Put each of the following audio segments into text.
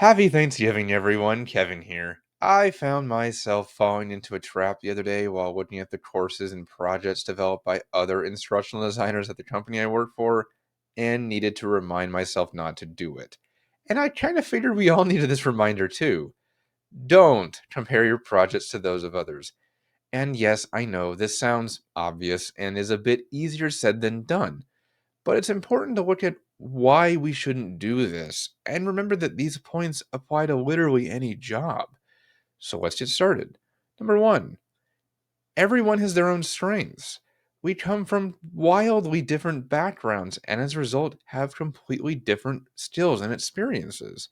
Happy Thanksgiving, everyone. Kevin here. I found myself falling into a trap the other day while looking at the courses and projects developed by other instructional designers at the company I work for and needed to remind myself not to do it. And I kind of figured we all needed this reminder too. Don't compare your projects to those of others. And yes, I know this sounds obvious and is a bit easier said than done. But it's important to look at why we shouldn't do this and remember that these points apply to literally any job. So let's get started. Number one, everyone has their own strengths. We come from wildly different backgrounds and as a result have completely different skills and experiences.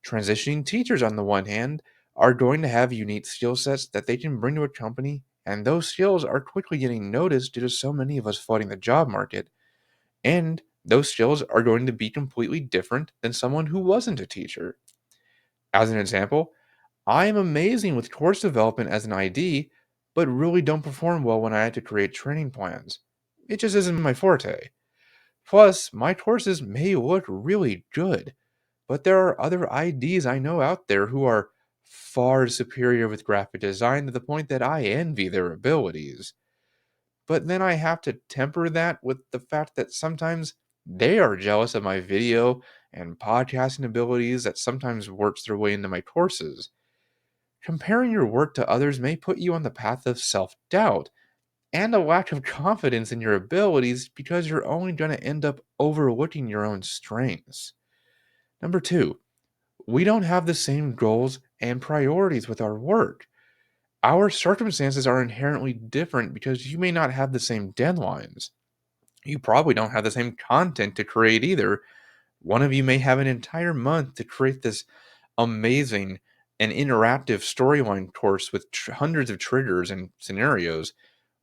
Transitioning teachers, on the one hand, are going to have unique skill sets that they can bring to a company, and those skills are quickly getting noticed due to so many of us flooding the job market and those skills are going to be completely different than someone who wasn't a teacher. As an example, I am amazing with course development as an ID, but really don't perform well when I had to create training plans. It just isn't my forte. Plus, my courses may look really good, but there are other IDs I know out there who are far superior with graphic design to the point that I envy their abilities. But then I have to temper that with the fact that sometimes they are jealous of my video and podcasting abilities that sometimes works their way into my courses. Comparing your work to others may put you on the path of self doubt and a lack of confidence in your abilities because you're only going to end up overlooking your own strengths. Number two, we don't have the same goals and priorities with our work. Our circumstances are inherently different because you may not have the same deadlines. You probably don't have the same content to create either. One of you may have an entire month to create this amazing and interactive storyline course with hundreds of triggers and scenarios,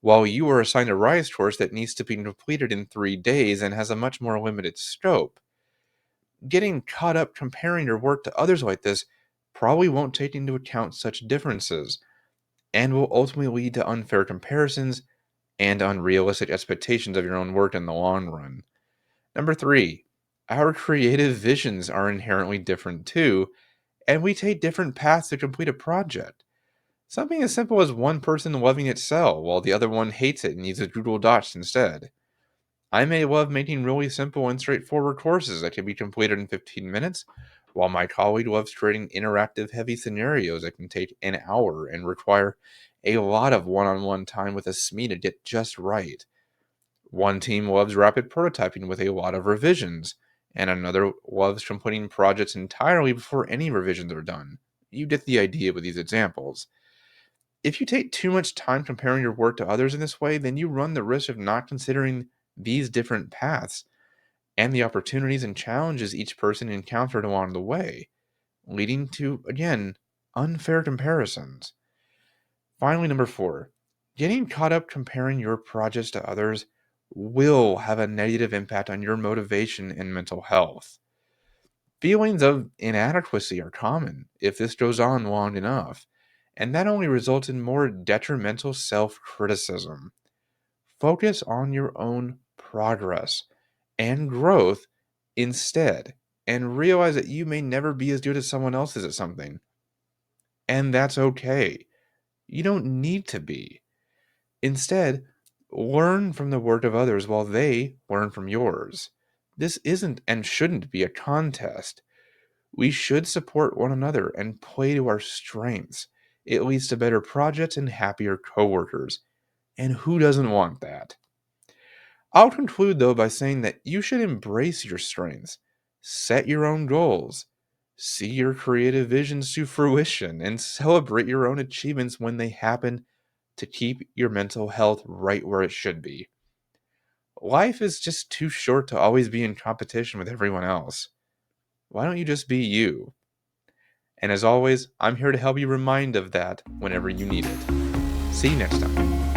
while you are assigned a Rise course that needs to be completed in 3 days and has a much more limited scope. Getting caught up comparing your work to others like this probably won't take into account such differences and will ultimately lead to unfair comparisons and unrealistic expectations of your own work in the long run. Number three, our creative visions are inherently different too, and we take different paths to complete a project. Something as simple as one person loving Excel while the other one hates it and uses Google Docs instead. I may love making really simple and straightforward courses that can be completed in 15 minutes, while my colleague loves creating interactive heavy scenarios that can take an hour and require a lot of one on one time with a SME to get just right. One team loves rapid prototyping with a lot of revisions, and another loves completing projects entirely before any revisions are done. You get the idea with these examples. If you take too much time comparing your work to others in this way, then you run the risk of not considering these different paths and the opportunities and challenges each person encountered along the way, leading to, again, unfair comparisons. Finally, number four, getting caught up comparing your projects to others will have a negative impact on your motivation and mental health. Feelings of inadequacy are common if this goes on long enough, and that only results in more detrimental self criticism. Focus on your own progress and growth instead, and realize that you may never be as good as someone else is at something. And that's okay. You don't need to be. Instead, learn from the work of others while they learn from yours. This isn't and shouldn't be a contest. We should support one another and play to our strengths. It leads to better projects and happier coworkers. And who doesn't want that? I'll conclude though by saying that you should embrace your strengths, set your own goals, see your creative visions to fruition, and celebrate your own achievements when they happen to keep your mental health right where it should be. Life is just too short to always be in competition with everyone else. Why don't you just be you? And as always, I'm here to help you remind of that whenever you need it. See you next time.